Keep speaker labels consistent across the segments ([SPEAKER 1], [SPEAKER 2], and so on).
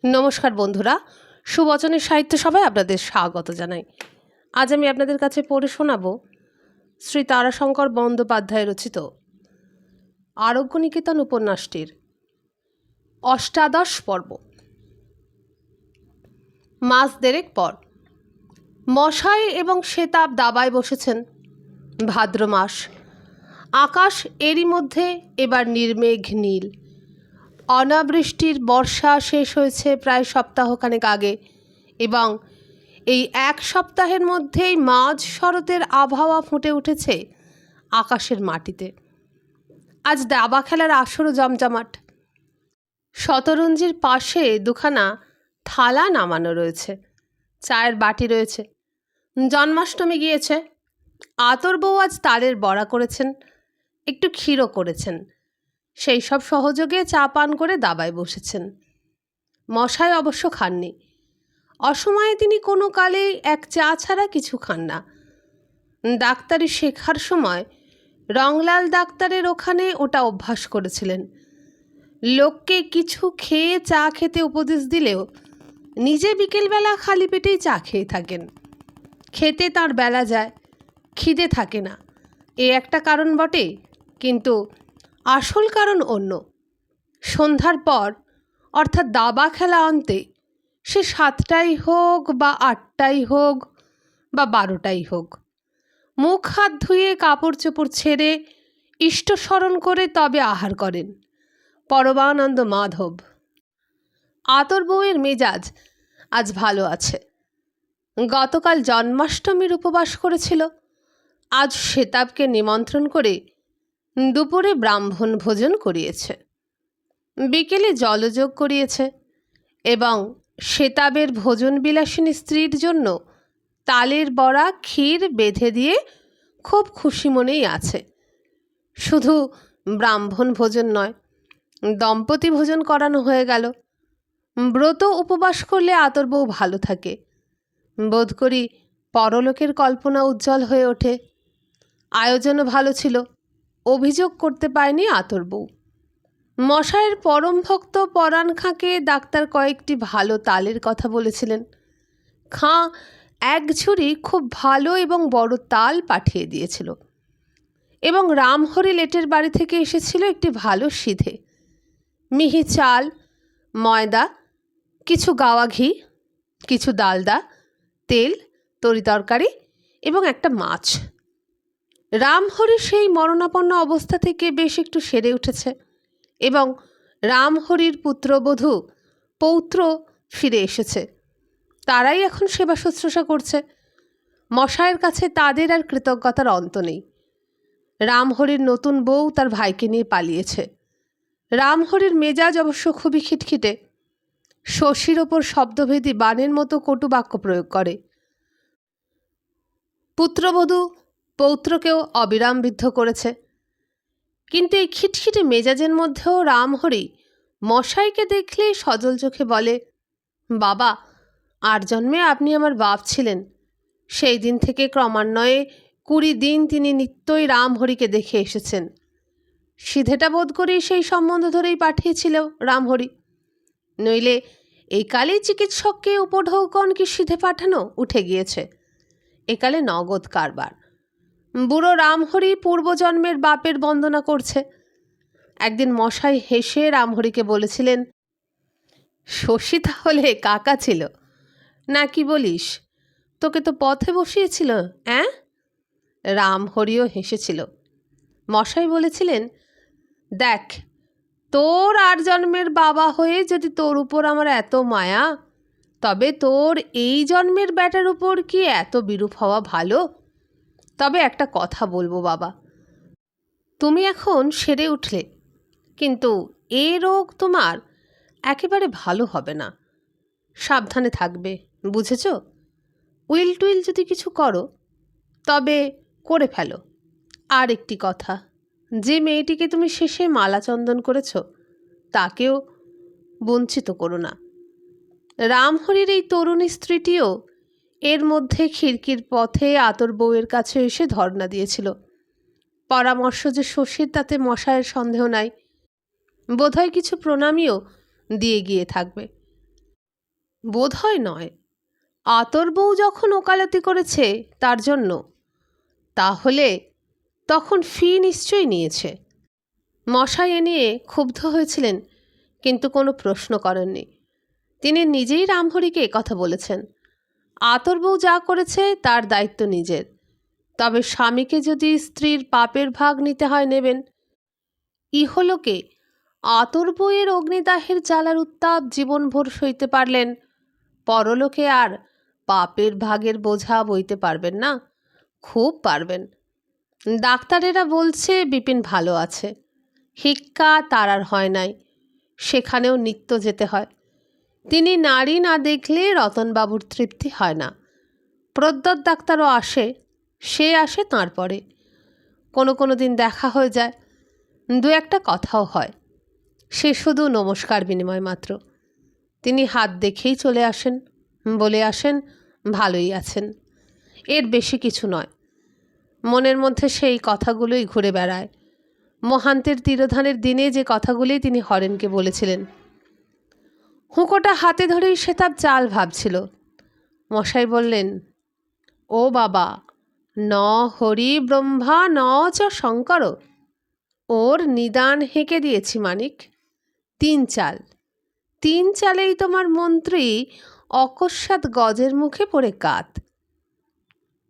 [SPEAKER 1] নমস্কার বন্ধুরা, সুবচনের সাহিত্য সভায় আপনাদের স্বাগত জানাই। আজ আমি আপনাদের কাছে পড়ে শোনাব শ্রী তারাশঙ্কর বন্দ্যোপাধ্যায় রচিত আরোগ্য নিকেতন উপন্যাসটির অষ্টাদশ পর্ব। মাস দেড়েক পর মশাই এবং শ্বেতাব দাবায় বসেছেন। ভাদ্র মাস, আকাশ এরই মধ্যে এবার নির্মেঘ নীল। অনাবৃষ্টির বর্ষা শেষ হয়েছে প্রায় সপ্তাহখানেক আগে এবং এই এক সপ্তাহের মধ্যেই মাঝ শরতের আবহাওয়া ফুটে উঠেছে আকাশের মাটিতে। আজ দাবা খেলার আসরও জমজমাট। শতরঞ্জির পাশে দুখানা থালা নামানো রয়েছে, চায়ের বাটি রয়েছে। জন্মাষ্টমী গিয়েছে। আতর বউ আজ তালের বড়া করেছেন, একটু ক্ষীরও করেছেন। সেই সব সহযোগে চা পান করে দাবায় বসেছেন। মশাই অবশ্য খাননি। অসময়ে তিনি কোনো কালেই এক চা ছাড়া কিছু খান না। ডাক্তারি শেখার সময় রংলাল ডাক্তারের ওখানে ওটা অভ্যাস করেছিলেন। লোককে কিছু খেয়ে চা খেতে উপদেশ দিলেও নিজে বিকেলবেলা খালি পেটেই চা খেয়ে থাকেন। খেতে তাঁর বেলা যায়, খিদে থাকে না। এ একটা কারণ বটে, কিন্তু আসল কারণ অন্য। সন্ধ্যার পর, অর্থাৎ দাবা খেলা অন্তে, সে 7টাই হোক বা 8টাই হোক বা 12টাই হোক, মুখ হাত ধুয়ে কাপড় চোপড় ছেড়ে ইষ্ট স্মরণ করে তবে আহার করেন। পরমানন্দ মাধব। আতর বউয়ের মেজাজ আজ ভালো আছে। গতকাল জন্মাষ্টমীর উপবাস করেছিল। আজ শ্বেতাবকে নিমন্ত্রণ করে দুপুরে ব্রাহ্মণ ভোজন করিয়েছে, বিকেলে জলযোগ করিয়েছে এবং শ্বেতাবের ভোজন বিলাসিনী স্ত্রীর জন্য তালের বড়া ক্ষীর বেঁধে দিয়ে খুব খুশি মনেই আছে। শুধু ব্রাহ্মণ ভোজন নয়, দম্পতি ভোজন করানো হয়ে গেল। ব্রত উপবাস করলে আতর বউ ভালো থাকে, বোধ করি পরলোকের কল্পনা উজ্জ্বল হয়ে ওঠে। আয়োজনও ভালো ছিল, অভিযোগ করতে পায়নি আতর বউ। মশায়ের পরম ভক্ত পরাণ খাঁকে ডাক্তার কয়েকটি ভালো তালের কথা বলেছিলেন। খাঁ এক ঝুড়ি খুব ভালো এবং বড় তাল পাঠিয়ে দিয়েছিল এবং রামহরি লেটের বাড়ি থেকে এসেছিল একটি ভালো সিধে, মিহি চাল, ময়দা, কিছু গাওয়া ঘি, কিছু ডালদা, তেল, তরিতরকারি এবং একটা মাছ। রামহরি সেই মরণাপন্ন অবস্থা থেকে বেশ একটু সেরে উঠেছে এবং রামহরির পুত্রবধূ পৌত্র ফিরে এসেছে। তারাই এখন সেবা শুশ্রূষা করছে। মশায়ের কাছে তাদের আর কৃতজ্ঞতার অন্ত নেই। রামহরির নতুন বউ তার ভাইকে নিয়ে পালিয়েছে। রামহরির মেজাজ অবশ্য খুবই খিটখিটে। শশীর ওপর শব্দভেদী বাণের মতো কটু বাক্য প্রয়োগ করে। পুত্রবধূ পৌত্রকেও অবিরাম বিদ্ধ করেছে। কিন্তু এই খিটখিটে মেজাজের মধ্যেও রামহরি মশাইকে দেখলে সজল চোখে বলে, বাবা, আর জন্মে আপনি আমার বাপ ছিলেন। সেই দিন থেকে ক্রমান্বয়ে 20 দিন তিনি নিত্যই রামহরিকে দেখে এসেছেন। সিধেটা বোধ করেই সেই সম্বন্ধ ধরেই পাঠিয়েছিল রামহরি, নইলে এই কালেই চিকিৎসককে উপঢৌকন কি সিধে পাঠানো উঠে গিয়েছে। একালে নগদ কারবার। বুড়ো রামহরি পূর্বজন্মের বাপের বন্দনা করছে। একদিন মশাই হেসে রামহরিকে বলেছিলেন, শশী তাহলে কাকা ছিল না কি বলিস? তোকে তো পথে বসিয়েছিল, অ্যাঁ? রামহরিও হেসেছিল। মশাই বলেছিলেন, দেখ, তোর আর জন্মের বাবা হয়ে যদি তোর উপর আমার এত মায়া, তবে তোর এই জন্মের ব্যাটার উপর কি এত বিরূপ হওয়া ভালো? তবে একটা কথা বলবো বাবা, তুমি এখন সেরে উঠলে, কিন্তু এ রোগ তোমার একেবারে ভালো হবে না। সাবধানে থাকবে, বুঝেছ? উইল টুইল যদি কিছু করো তবে করে ফেলো। আর একটি কথা, যে মেয়েটিকে তুমি শেষে মালা চন্দন করেছ তাকেও বঞ্চিত করো না। রামহরির এই তরুণী স্ত্রীটিও এর মধ্যে খিড়কির পথে আতর বউয়ের কাছে এসে ধর্ণা দিয়েছিল। পরামর্শ যে শশীর তাতে মশায়ের সন্দেহ নাই। বোধহয় কিছু প্রণামীও দিয়ে গিয়ে থাকবে। বোধহয় নয়। আতর বউ যখন ওকালতি করেছে তার জন্য, তাহলে তখন ফি নিশ্চয়ই নিয়েছে। মশাই এ নিয়ে ক্ষুব্ধ হয়েছিলেন, কিন্তু কোনো প্রশ্ন করেননি। তিনি নিজেই রামহরিকে কথা বলেছেন, আতর বউ যা করেছে তার দায়িত্ব নিজের, তবে স্বামীকে যদি স্ত্রীর পাপের ভাগ নিতে হয় নেবেন। ইহলোকে আতর বউয়ের অগ্নিদাহের জ্বালার উত্তাপ জীবনভর সইতে পারলেন, পরলোকে আর পাপের ভাগের বোঝা বইতে পারবেন না? খুব পারবেন। ডাক্তারেরা বলছে বিপিন ভালো আছে, হিক্কা তার আর হয় নাই, সেখানেও নিত্য যেতে হয়। তিনি নারী না দেখলে রতনবাবুর তৃপ্তি হয় না। প্রদ্যোৎ ডাক্তারও আসে, সে আসে তাঁর পরে। কোনো দিন দেখা হয়ে যায়, দু একটা কথাও হয়, সে শুধু নমস্কার বিনিময় মাত্র। তিনি হাত দেখেই চলে আসেন, বলে আসেন ভালোই আছেন, এর বেশি কিছু নয়। মনের মধ্যে সেই কথাগুলোই ঘুরে বেড়ায়, মহান্তের তিরোধানের দিনে যে কথাগুলি তিনি হরেনকে বলেছিলেন। হুঁকোটা হাতে ধরেই সেতাব চাল ভাবছিল। মশাই বললেন, ও বাবা, ন হরি ব্রহ্মা ন চ শঙ্কর, ওর নিদান হেঁকে দিয়েছি মানিক। 3 চাল, 3 চালেই তোমার মন্ত্রী অকস্মাৎ গজের মুখে পড়ে কাত।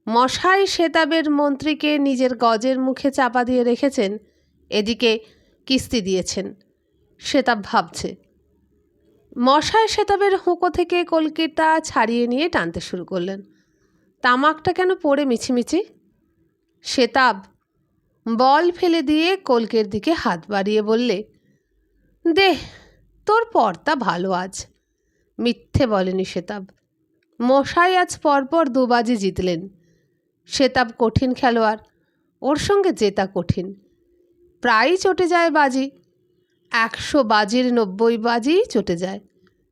[SPEAKER 1] মশাই সেতাবের মন্ত্রীকে নিজের গজের মুখে চাপা দিয়ে রেখেছেন, এদিকে কিস্তি দিয়েছেন। সেতাব ভাবছে। মশাই সেতাবের হুঁকো থেকে কলকিটা ছাড়িয়ে নিয়ে টানতে শুরু করলেন। তামাকটা কেন পড়ে মিছিমিছি? সেতাব বল ফেলে দিয়ে কলকের দিকে হাত বাড়িয়ে বললে, দেহ, তোর পর্তা ভালো আজ। মিথ্যে বলেনি সেতাব। মশাই আজ পরপর 2 বাজি জিতলেন। সেতাব কঠিন খেলোয়াড়, ওর সঙ্গে জেতা কঠিন। প্রায়ই চটে যায় বাজি, 100 বাজির 90 বাজি চটে যায়,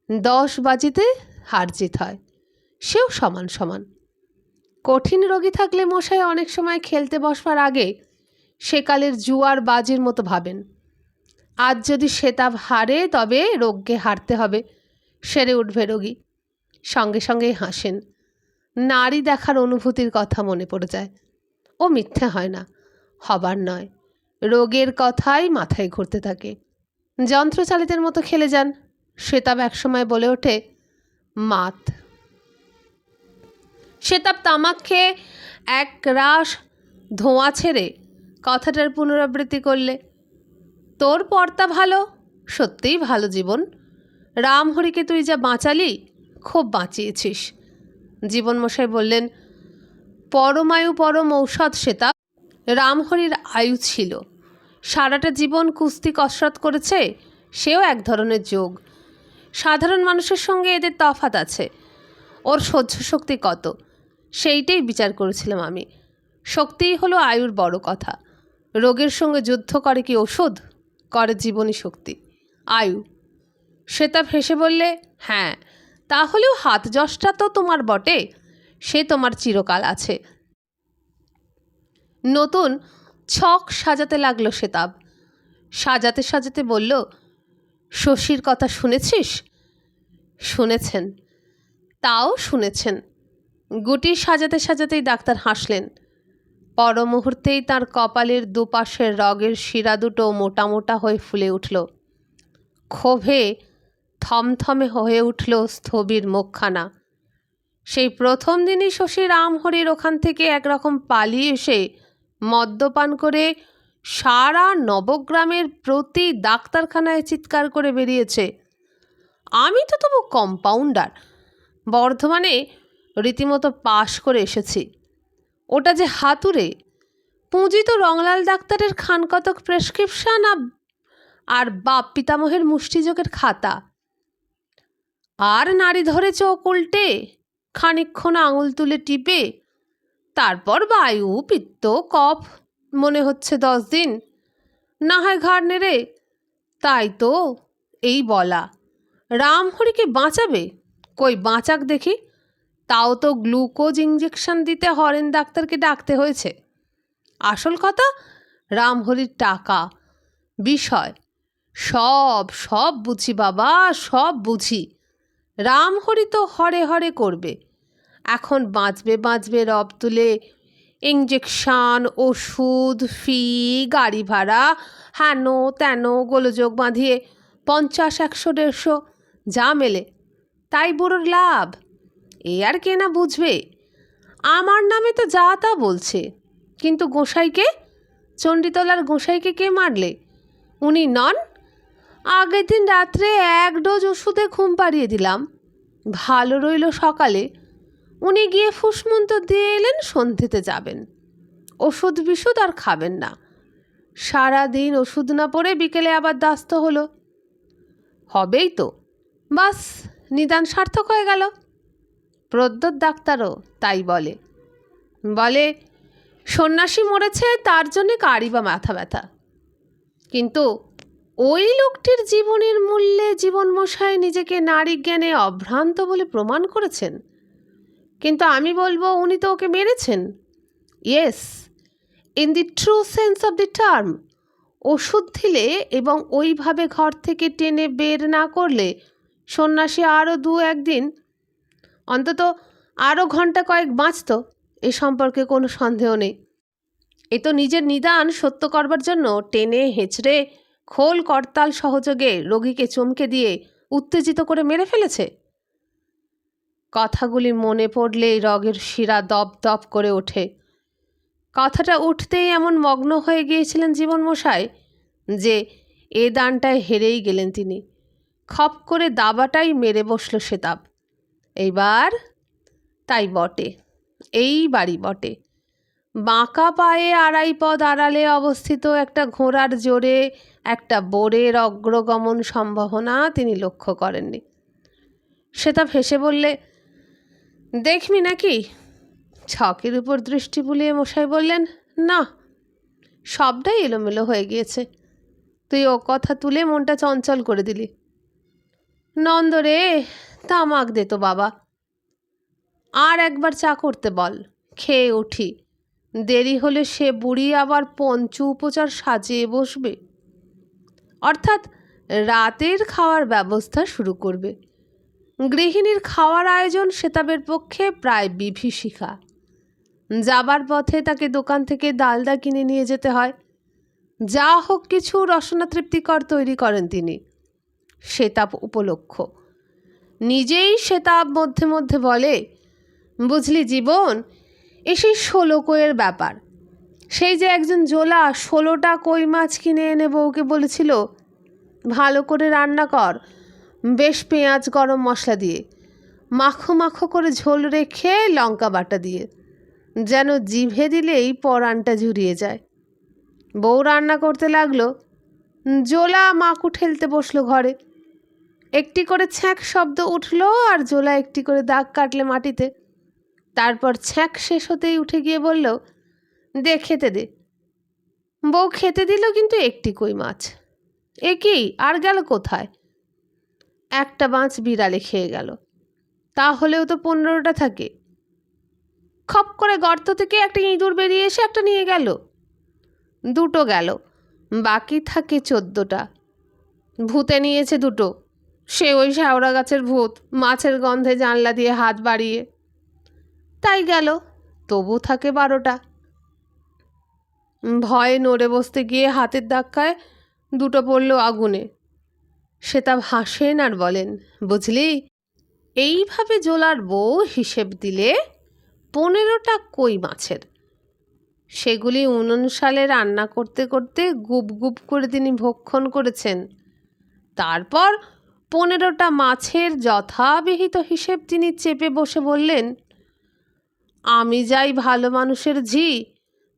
[SPEAKER 1] 10 বাজিতে হার জিত হয়, সেও সমান সমান। কঠিন রোগী থাকলে মশাই অনেক সময় খেলতে বসবার আগে সেকালের জুয়ার বাজির মতো ভাবেন, আজ যদি সেতাব হারে তবে রোগকে হারতে হবে, সেরে উঠবে রোগী। সঙ্গে সঙ্গেই হাসেন। নারী দেখার অনুভূতির কথা মনে পড়ে যায়। ও মিথ্যে হয় না, হবার নয়, রোগের কথাই মাথায় ঘুরতে থাকে। যন্ত্রচালিতের মতো খেলে যান। সেতাব একসময় বলে ওঠে, মাত। সেতাব তামাক খেয়ে এক রাশ ধোঁয়া ছেড়ে কথাটার পুনরাবৃত্তি করলে, তোর পর্তা ভালো, সত্যিই ভালো জীবন। রামহরিকে তুই যা বাঁচালি, খুব বাঁচিয়েছিস। জীবনমশাই বললেন, পরমায়ু পরম ঔষধ সেতাব। রামহরির আয়ু ছিল, সারাটা জীবন কুস্তি কসরত করেছে, সেও এক ধরনের যোগ। সাধারণ মানুষের সঙ্গে এদের তফাৎ আছে। ওর সহ্য শক্তি কত, সেইটাই বিচার করেছিলাম আমি। শক্তিই হলো আয়ুর বড় কথা। রোগের সঙ্গে যুদ্ধ করে কি ওষুধ, করে জীবনী শক্তি, আয়ু। সেতাব হেসে বললে, হ্যাঁ, তাহলেও হাত যশটা তো তোমার বটে, সে তোমার চিরকাল আছে। নতুন ছক সাজাতে লাগলো সেতাব। সাজাতে সাজাতে বলল, শশীর কথা শুনেছিস? শুনেছেন, তাও শুনেছেন। গুটি সাজাতে সাজাতেই ডাক্তার হাসলেন। পর মুহূর্তেই তাঁর কপালের দুপাশের রগের শিরা দুটো মোটা মোটা হয়ে ফুলে উঠল। ক্ষোভে থমথমে হয়ে উঠল স্থবির মুখখানা। সেই প্রথম দিনই শশী রামহরির ওখান থেকে একরকম পালিয়ে এসে মদ্যপান করে সারা নবগ্রামের প্রতি ডাক্তারখানায় চিৎকার করে বেরিয়েছে, আমি তো তবু কম্পাউন্ডার, বর্ধমানে রীতিমতো পাশ করে এসেছি। ওটা যে হাতুড়ে, পুঁজি তো রংলাল ডাক্তারের খানকতক প্রেসক্রিপশন আর বাপ পিতামহের মুষ্টিযোগের খাতা। আর নারী ধরে চোখ উল্টে খানিকক্ষণ আঙুল তুলে টিপে, তারপর বায়ু পিত্ত কফ, মনে হচ্ছে 10 দিন, না হয় ঘাড় নেড়ে। তাই তো এই বলা। রামহরিকে বাঁচাবে? কই বাঁচাক দেখি। তাও তো গ্লুকোজ ইঞ্জেকশন দিতে হরেন ডাক্তারকে ডাকতে হয়েছে। আসল কথা রামহরির টাকা, বিষয়। সব বুঝি বাবা, সব বুঝি। রামহরি তো হরে হরে করবে। এখন বাঁচবে বাঁচবে রব তুলে, ইঞ্জেকশন, ওষুধ, ফি, গাড়ি ভাড়া, হেন তেন গোলযোগ বাঁধিয়ে 50, 100, 150 যা মেলে তাই বুড়োর লাভ। এ আর কে না বুঝবে? আমার নামে তো যা তা বলছে, কিন্তু গোসাইকে, চণ্ডীতলার গোসাইকে কে মারলে? উনি নন? আগের দিন রাত্রে 1 ডোজ ওষুধে ঘুম পাড়িয়ে দিলাম, ভালো রইল সকালে। উনি গিয়ে ফুসমন্ত দিয়ে এলেন সন্ধ্যেতে যাবেন, ওষুধ বিশুধ আর খাবেন না। সারাদিন ওষুধ না পড়ে বিকেলে আবার দাস্ত হলো। হবেই তো, বাস নিদান সার্থক হয়ে গেল। প্রদ্যোৎ ডাক্তারও তাই বলে। বলে সন্ন্যাসী মরেছে তার জন্যে কারই বা মাথা ব্যথা। কিন্তু ওই লোকটির জীবনের মূল্যে জীবনমশাই নিজেকে নারী জ্ঞানে অভ্রান্ত বলে প্রমাণ করেছেন। কিন্তু আমি বলবো উনি তো ওকে মেরেছেন। Yes, in the true sense of the term. ওষুধ দিলে এবং ওইভাবে ঘর থেকে টেনে বের না করলে সন্ন্যাসী আরও 2-1 দিন, অন্তত আরও ঘন্টা কয়েক বাঁচত, এ সম্পর্কে কোনো সন্দেহ নেই। এ তো নিজের নিদান সত্য করবার জন্য টেনে হেঁচড়ে খোল করতাল সহযোগে রোগীকে চমকে দিয়ে উত্তেজিত করে মেরে ফেলেছে। কথাগুলি মনে পড়লেই রগের শিরা দপ দপ করে ওঠে। কথাটা উঠতেই এমন মগ্ন হয়ে গিয়েছিলেন জীবনমশাই যে এ দানটায় হেরেই গেলেন তিনি। খপ করে দাবাটাই মেরে বসল সেতাব। এইবার তাই বটে, এইবারই বটে। বাঁকা পায়ে 2.5 পদ আড়ালে অবস্থিত একটা ঘোড়ার জোরে একটা বোরের অগ্রগমন সম্ভাবনা তিনি লক্ষ্য করেননি। সেতাব হেসে বললে, দেখবি নাকি? ছকের উপর দৃষ্টি বুলিয়ে মশাই বললেন, না, সবটাই এলোমেলো হয়ে গিয়েছে। তুই ও কথা তুলে মনটা চঞ্চল করে দিলি। নন্দ রে, তামাক দে তো বাবা, আর একবার চা করতে বল, খেয়ে উঠি। দেরি হলে সে বুড়ি আবার পঞ্চু উপচার সাজিয়ে বসবে, অর্থাৎ রাতের খাওয়ার ব্যবস্থা শুরু করবে। গৃহিণীর খাওয়ার আয়োজন সেতাবের পক্ষে প্রায় বিভীষিকা। যাবার পথে তাকে দোকান থেকে ডালদা কিনে নিয়ে যেতে হয়। যা হোক কিছু রসনা তৃপ্তিকর তৈরি করেন তিনি। সেতাব উপলক্ষ। নিজেই সেতাব মধ্যে মধ্যে বলে, বুঝলি জীবন, এ সেই 16 কইয়ের ব্যাপার। সেই যে একজন জোলা 16টা কই মাছ কিনে এনে বউকে বলেছিল, ভালো করে রান্না কর, বেশ পেঁয়াজ গরম মশলা দিয়ে, মাখো মাখো করে ঝোল রেখে লঙ্কা বাটা দিয়ে, যেন জিভে দিলেই পরানটা জুড়িয়ে যায়। বউ রান্না করতে লাগলো, জোলা মাকু ঠেলতে বসলো ঘরে। একটি করে ছ্যাঁক শব্দ উঠল আর জোলা একটি করে দাগ কাটলে মাটিতে। তারপর ছ্যাঁক শেষ হতেই উঠে গিয়ে বলল, দে খেতে দে। বউ খেতে দিল, কিন্তু একটি কই মাছ। এ কি, আর গেল কোথায়? একটা মাছ বিড়ালে খেয়ে গেল, তাহলেও তো 15টা থাকে। খপ করে গর্ত থেকে একটা ইঁদুর বেরিয়ে এসে একটা নিয়ে গেল, 2টো গেল, বাকি থাকে 14টা। ভূতে নিয়েছে 2টো, সে ওই শ্যাওড়া গাছের ভূত, মাছের গন্ধে জানলা দিয়ে হাত বাড়িয়ে। তাই গেল, তবু থাকে 12টা। ভয়ে নড়ে বসতে গিয়ে হাতের ধাক্কায় 2টো পড়ল আগুনে। সেতাব হাসেন আর বলেন, বুঝলি, এইভাবে জোলার বউ হিসেব দিলে 15টা কই মাছের। সেগুলি 19 সালে রান্না করতে করতে গুপ গুপ করে তিনি ভক্ষণ করেছেন। তারপর 15টা মাছের যথাবিহিত হিসেব তিনি চেপে বসে বললেন, আমি যাই ভালো মানুষের ঝি,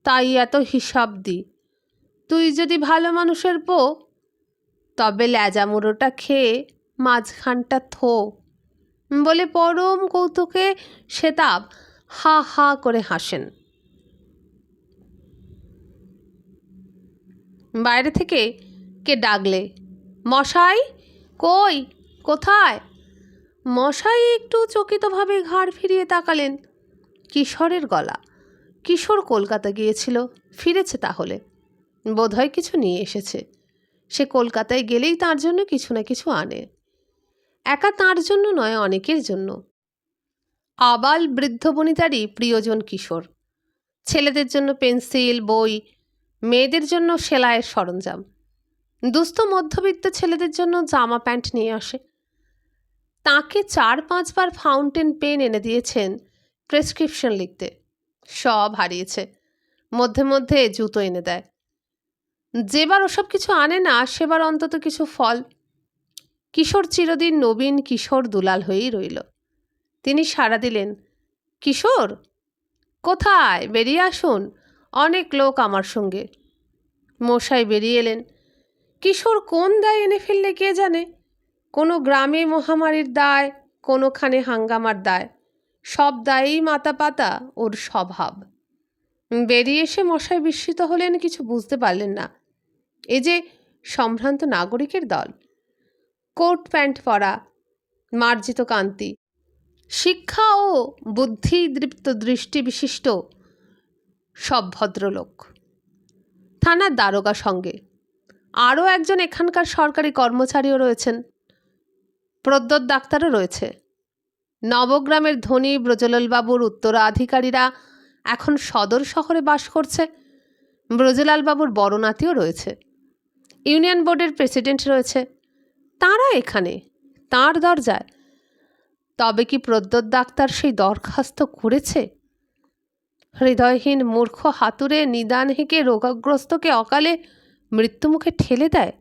[SPEAKER 1] তাই এত হিসাব দি। তুই যদি ভালো মানুষের পো, তবে লেজা মুড়োটা খেয়ে মাঝখানটা থো। বলে পরম কৌতুকে সেতাব হা হা করে হাসেন। বাইরে থেকে কে ডাকলে, মশাই, কই, কোথায়? মশাই একটু চকিতভাবে ঘাড় ফিরিয়ে তাকালেন। কিশোরের গলা। কিশোর কলকাতা গিয়েছিল, ফিরেছে তাহলে। বোধহয় কিছু নিয়ে এসেছে। সে কলকাতায় গেলেই তার জন্য কিছু না কিছু আনে। একা তাঁর জন্য নয়, অনেকের জন্য। আবাল বৃদ্ধ বনিতারই প্রিয়জন কিশোর। ছেলেদের জন্য পেন্সিল, বই, মেয়েদের জন্য সেলাইয়ের সরঞ্জাম, দুস্থ মধ্যবিত্ত ছেলেদের জন্য জামা প্যান্ট নিয়ে আসে। তাকে 4-5 বার ফাউন্টেন পেন এনে দিয়েছেন প্রেসক্রিপশন লিখতে, সব হারিয়েছে। মধ্যে মধ্যে জুতো এনে দেয়। যেবার ওসব কিছু আনে না, সেবার অন্তত কিছু ফল। কিশোর চিরদিন নবীন কিশোর দুলাল হয়েই রইল। তিনি সাড়া দিলেন, কিশোর কোথায়, বেরিয়ে আসুন, অনেক লোক আমার সঙ্গে। মশাই বেরিয়ে এলেন। কিশোর কোন দায় এনে ফেললে কে জানে। কোনো গ্রামে মহামারীর দায়, কোনোখানে হাঙ্গামার দায়, সব দায়েই মাথা পাতা ওর স্বভাব। বেরিয়ে এসে মশাই বিস্মিত হলেন, কিছু বুঝতে পারলেন না। এ যে সম্ভ্রান্ত নাগরিকের দল, কোট প্যান্ট পরা, মার্জিত কান্তি, শিক্ষা ও বুদ্ধিদীপ্ত দৃষ্টি বিশিষ্ট সব ভদ্রলোক। থানার দারোগা সঙ্গে আরও একজন এখানকার সরকারি কর্মচারীও রয়েছেন। প্রদ্যোৎ ডাক্তারও রয়েছে। নবগ্রামের ধনী ব্রজলালবাবুর উত্তরাধিকারীরা এখন সদর শহরে বাস করছে। ব্রজলালবাবুর বড় নাতিও রয়েছে। ইউনিয়ন বোর্ডের প্রেসিডেন্ট রয়েছে। তাঁরা এখানে, তাঁর দরজায়। তবে কি প্রদ্যোৎ ডাক্তার সেই দরখাস্ত করেছে? হৃদয়হীন মূর্খ হাতুড়ে নিদান হেঁকে রোগাগ্রস্তকে অকালে মৃত্যুমুখে ঠেলে দেয়।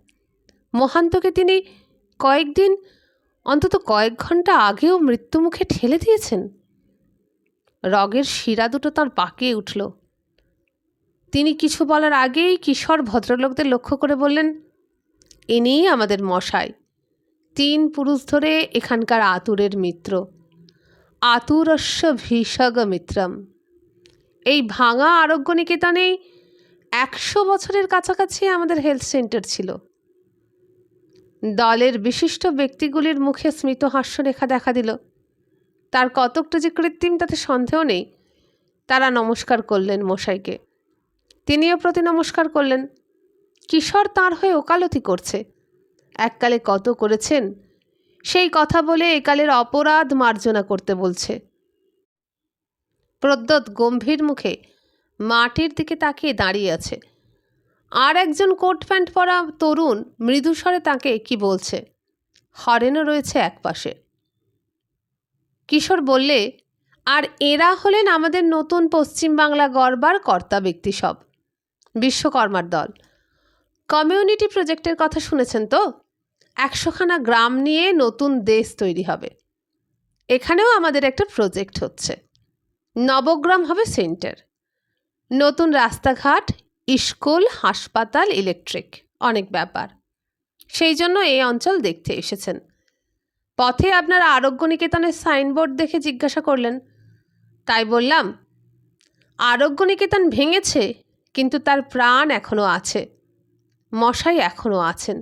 [SPEAKER 1] মহান্তকে তিনি কয়েকদিন, অন্তত কয়েক ঘন্টা আগেও মৃত্যুমুখে ঠেলে দিয়েছেন। রগের শিরা দুটো তাঁর পাকিয়ে উঠল। তিনি কিছু বলার আগেই কিশোর ভদ্রলোকদের লক্ষ্য করে বললেন, ইনিই আমাদের মশাই। 3 পুরুষ ধরে এখানকার আতুরের মিত্র। আতুরস্য ভীষগ মিত্রম। এই ভাঙা আরোগ্য নিকেতনেই 100 বছরের কাছাকাছি আমাদের হেলথ সেন্টার ছিল। দলের বিশিষ্ট ব্যক্তিগুলির মুখে স্মিত হাস্যরেখা দেখা দিল। তার কতকটা যে কৃত্রিম তাতে সন্দেহ নেই। তারা নমস্কার করলেন মশাইকে। তিনিও প্রতি নমস্কার করলেন। কিশোর তাঁর হয়ে ওকালতি করছে। এককালে কত করেছেন সেই কথা বলে একালের অপরাধ মার্জনা করতে বলছে। প্রদ্যোৎ গম্ভীর মুখে মাটির দিকে তাকিয়ে দাঁড়িয়ে আছে। আর একজন কোট প্যান্ট পরা তরুণ মৃদুস্বরে তাকে কি বলছে। হরেনও রয়েছে একপাশে। কিশোর বললে, আর এরা হলেন আমাদের নতুন পশ্চিমবাংলা গড়বার কর্তা ব্যক্তি সব। বিশ্বকর্মার দল। কমিউনিটি প্রজেক্টের কথা শুনেছেন তো? 100খানা গ্রাম নিয়ে নতুন দেশ তৈরি হবে। এখানেও আমাদের একটা প্রজেক্ট হচ্ছে। নবগ্রাম হবে সেন্টার। নতুন রাস্তাঘাট, স্কুল, হাসপাতাল, ইলেকট্রিক, অনেক ব্যাপার। সেই জন্য এই অঞ্চল দেখতে এসেছেন। পথে আপনার আরোগ্য নিকেতনের সাইনবোর্ড দেখে জিজ্ঞাসা করলেন। তাই বললাম, আরোগ্য নিকেতন ভেঙেছে, কিন্তু তার প্রাণ এখনও আছে। মশাই এখনও আছেন।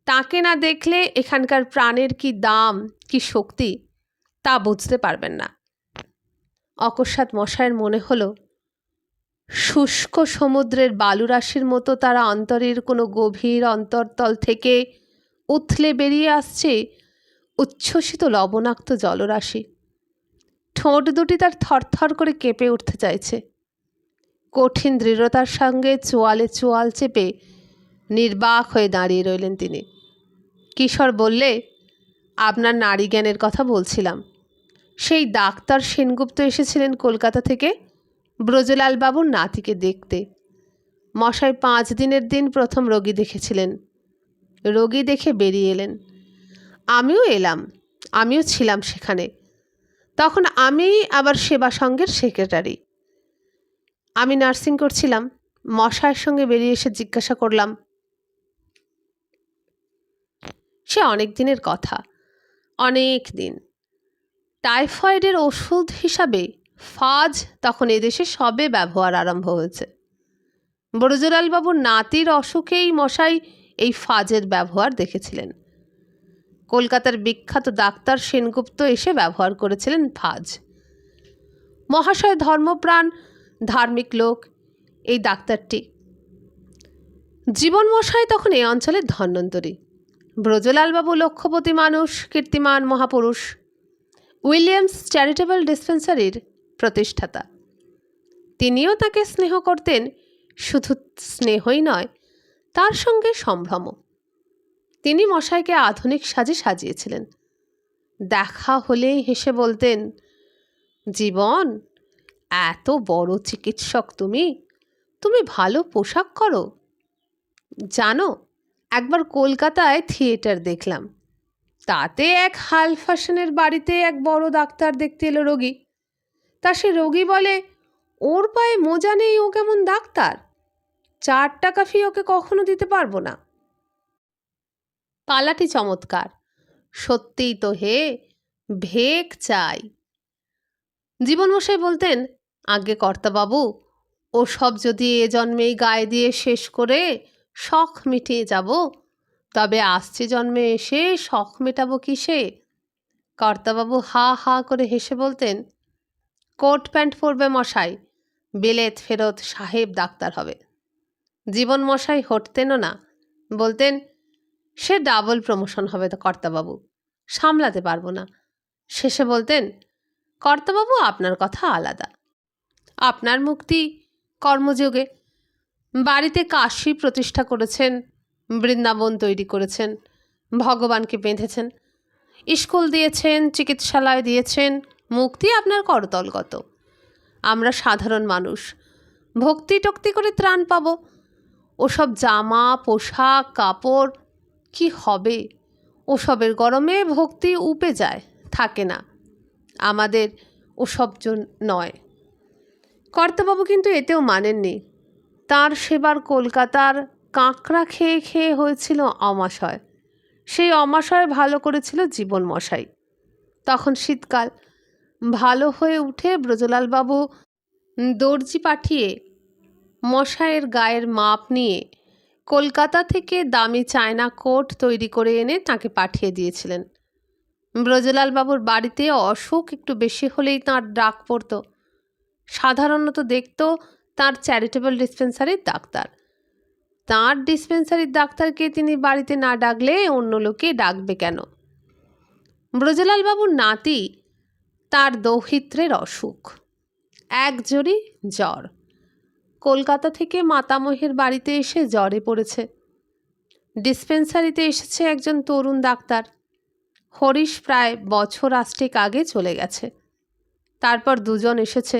[SPEAKER 1] তাকে না দেখলে এখানকার প্রাণের কি দাম, কি শক্তি, তা বুঝতে পারবেন না। অকস্মাৎ মশাইয়ের মনে হলো, শুষ্ক সমুদ্রের বালুরাশির মতো তারা অন্তরের কোনো গভীর অন্তরতল থেকে উথলে বেরিয়ে আসছে উচ্ছ্বসিত লবণাক্ত জলরাশি। ঠোঁট দুটি তার থরথর করে কেঁপে উঠতে চাইছে। কঠিন দৃঢ়তার সঙ্গে চোয়ালে চোয়াল চেপে নির্বাক হয়ে দাঁড়িয়ে রইলেন তিনি। কিশোর বললে, আপনার নারী জ্ঞানের কথা বলছিলাম। সেই ডাক্তার সেনগুপ্ত এসেছিলেন কলকাতা থেকে ব্রজলালবাবুর নাতিকে দেখতে। মশাই 5 দিনের দিন প্রথম রোগী দেখেছিলেন। রোগী দেখে বেরিয়ে এলেন। আমিও এলাম, আমিও ছিলাম সেখানে। তখন আমি আবার সেবা সঙ্গের সেক্রেটারি। আমি নার্সিং করছিলাম। মশাইয়ের সঙ্গে বেরিয়ে এসে জিজ্ঞাসা করলাম। সে অনেক দিনের কথা, অনেক দিন। টাইফয়েডের ওষুধ হিসাবে ফাজ তখন এদেশে সবে ব্যবহার আরম্ভ হয়েছে। ব্রজলালবাবুর নাতির অসুখেই মশাই এই ফাজের ব্যবহার দেখেছিলেন। কলকাতার বিখ্যাত ডাক্তার সেনগুপ্ত এসে ব্যবহার করেছিলেন ফাজ। মহাশয় ধর্মপ্রাণ, ধার্মিক লোক এই ডাক্তারটি। জীবন মশাই তখন এই অঞ্চলের ধন্বন্তরী। ব্রজলালবাবু লক্ষ্যপতি মানুষ, কীর্তিমান মহাপুরুষ, উইলিয়ামস চ্যারিটেবল ডিসপেন্সারির প্রতিষ্ঠাতা। তিনিও তাকে স্নেহ করতেন, শুধু স্নেহই নয়, তার সঙ্গে সম্ভ্রম। তিনি মশাইকে আধুনিক সাজে সাজিয়েছিলেন। দেখা হলেই হেসে বলতেন, জীবন, এত বড় চিকিৎসক তুমি, তুমি ভালো পোশাক করো। জানো, একবার কলকাতায় থিয়েটার দেখলাম, তাতে এক হাল ফ্যাশনের বাড়িতে এক বড় ডাক্তার দেখতে এলো রোগী। তা সে রোগী বলে, ওর পায়ে মোজা নেই, ও কেমন ডাক্তার? 4 টাকা ফি ওকে কখনো দিতে পারবো না। পালাটি চমৎকার। সত্যিই তো হে, ভেক চাই। জীবনমশাই বলতেন, আগে কর্তাবাবু, ও সব যদি এ জন্মেই গায়ে দিয়ে শেষ করে শখ মিটিয়ে যাব, তবে আসছে জন্মে এসে শখ মেটাবো কিসে? কর্তাবাবু হা হা করে হেসে বলতেন, কোট প্যান্ট পরবে মশাই, বিলেত ফেরত সাহেব ডাক্তার হবে। জীবন মশাই হটতেনও না, বলতেন, সে ডাবল প্রমোশন হবে তো কর্তাবাবু, সামলাতে পারবো না। শেষে বলতেন, কর্তাবাবু আপনার কথা আলাদা, আপনার মুক্তি কর্মযোগে। বাড়িতে কাশী প্রতিষ্ঠা করেছেন, বৃন্দাবন তৈরি করেছেন, ভগবানকে বেঁধেছেন, স্কুল দিয়েছেন, চিকিৎসালয় দিয়েছেন, মুক্তি আপনার করতলগত। আমরা সাধারণ মানুষ, ভক্তি টক্তি করে ত্রাণ পাব। ওসব জামা পোশাক কাপড় কি হবে? ওসবের গরমে ভক্তি উপে যায়, থাকে না। আমাদের ওসব নয়। কর্তাবাবু কিন্তু এতেও মানেননি। তার সেবার কলকাতার কাঁকড়া খেয়ে খেয়ে হয়েছিল অমাশয়। সেই অমাশয় ভালো করেছিল জীবন মশাই। তখন শীতকাল। ভালো হয়ে উঠে ব্রজলালবাবু দর্জি পাঠিয়ে মশাইয়ের গায়ের মাপ নিয়ে কলকাতা থেকে দামি চায়না কোট তৈরি করে এনে তাকে পাঠিয়ে দিয়েছিলেন। ব্রজলালবাবুর বাড়িতে অসুখ একটু বেশি হলেই তাঁর ডাক পড়ত। সাধারণত দেখত তাঁর চ্যারিটেবল ডিসপেন্সারির ডাক্তার। তাঁর ডিসপেন্সারির ডাক্তারকে তিনি বাড়িতে না ডাকলে অন্য লোকে ডাকবে কেন? ব্রজলালবাবুর নাতি, তার দৌহিত্রের অসুখ, একজোড়ি জ্বর। কলকাতা থেকে মাতামহের বাড়িতে এসে জ্বরে পড়েছে। ডিসপেন্সারিতে এসেছে একজন তরুণ ডাক্তার। হরিশ প্রায় বছর 8 আগে চলে গেছে। তারপর 2জন এসেছে,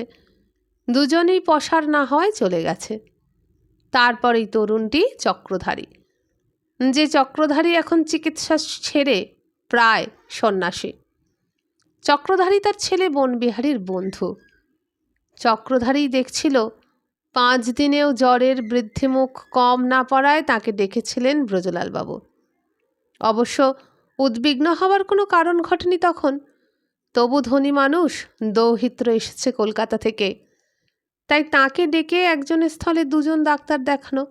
[SPEAKER 1] দুজনেই পসার না হয় চলে গেছে। তারপর এই তরুণটি চক্রধারী, যে চক্রধারী এখন চিকিৎসা ছেড়ে প্রায় সন্ন্যাসী। চক্রধারী তার ছেলে বনবিহারীর বন্ধু। চক্রধারী দেখছিল 5 দিনেও জ্বরের বৃদ্ধিমুখ কম না পড়ায় তাকে ডেকেছিলেন ব্রজলালবাবু। অবশ্য উদ্বিগ্ন হওয়ার কোনো কারণ ঘটেনি তখন। তবু ধনী মানুষ, দৌহিত্র এসেছে কলকাতা থেকে, তাই তাকে ডেকে একজনের স্থলে 2জন ডাক্তার দেখানো।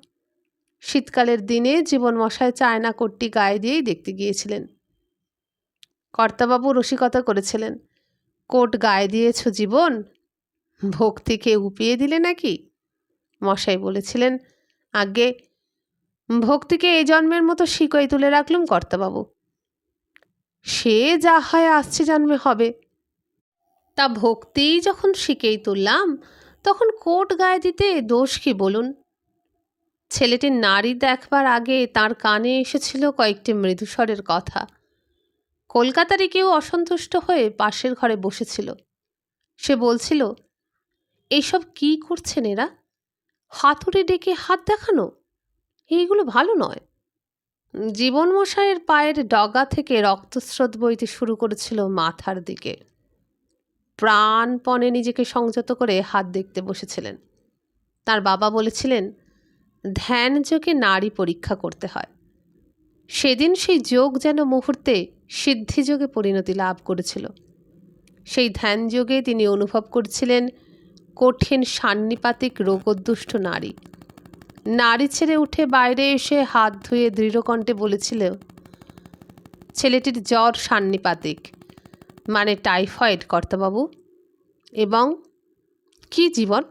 [SPEAKER 1] শীতকালের দিনে জীবন মশাই চায়না কোটটি গায়ে দিয়েই দেখতে গিয়েছিলেন। কর্তাবাবু রসিকতা করেছিলেন, কোট গায়ে দিয়েছ জীবন, ভক্তিকে উপিয়ে দিলে নাকি? মশাই বলেছিলেন, আগে ভক্তিকে এই জন্মের মতো শিকই তুলে রাখলুম কর্তাবাবু, সে যা হয় আসছে জন্মে হবে। তা ভক্তিই যখন শিকেই তুললাম, তখন কোট গায়ে দিতে দোষ কি বলুন? ছেলেটির নারী দেখবার আগে তার কানে এসেছিল কয়েকটি মৃদুস্বরের কথা। কলকাতারই কেউ অসন্তুষ্ট হয়ে পাশের ঘরে বসেছিল। সে বলছিল, এইসব কি করছেন এরা? হাতুড়ি ডেকে হাত দেখানো, এইগুলো ভালো নয়। জীবন মশাইয়ের পায়ের ডগা থেকে রক্তস্রোত বইতে শুরু করেছিল মাথার দিকে। প্রাণপণে নিজেকে সংযত করে হাত দেখতে বসেছিলেন। তার বাবা বলেছিলেন, ধ্যান যোগে নারী পরীক্ষা করতে হয়। সেদিন সেই যোগ যেন মুহূর্তে সিদ্ধিযোগে পরিণতি লাভ করেছিল। সেই ধ্যান যোগে তিনি অনুভব করছিলেন কঠিন সান্নিপাতিক রোগোদ্দুষ্ট নারী। নারী ছেড়ে উঠে বাইরে এসে হাত ধুয়ে দৃঢ়কণ্ঠে বলেছিল, ছেলেটির জ্বর সান্নিপাতিক, মানে টাইফয়েড কর্তাবাবু। এবং কি জীবন,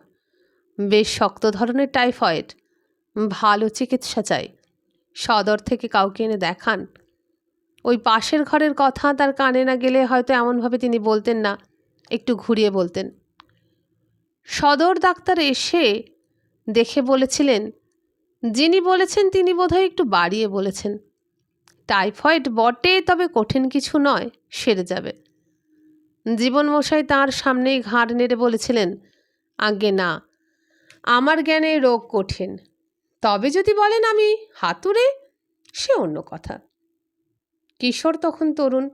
[SPEAKER 1] বেশ শক্ত ধরনের টাইফয়েড, ভালো চিকিৎসা চাই, সদর থেকে কাউকে এনে দেখান। ওই পাশের ঘরের কথা তার কানে না গেলে হয়তো এমনভাবে তিনি বলতেন না, একটু ঘুরিয়ে বলতেন। সদর ডাক্তার এসে দেখে বলেছিলেন, যিনি বলেছেন তিনি বোধহয় একটু বাড়িয়ে বলেছেন। টাইফয়েড বটে, তবে কঠিন কিছু নয়, সেরে যাবে। জীবনমশাই তাঁর সামনেই ঘাড় নেড়ে বলেছিলেন, আজ্ঞে না, আমার জ্ঞানে রোগ কঠিন, তবে যদি বলেন আমি হাতুড়ে, সে অন্য কথা। কিশোর তখন তরুণ।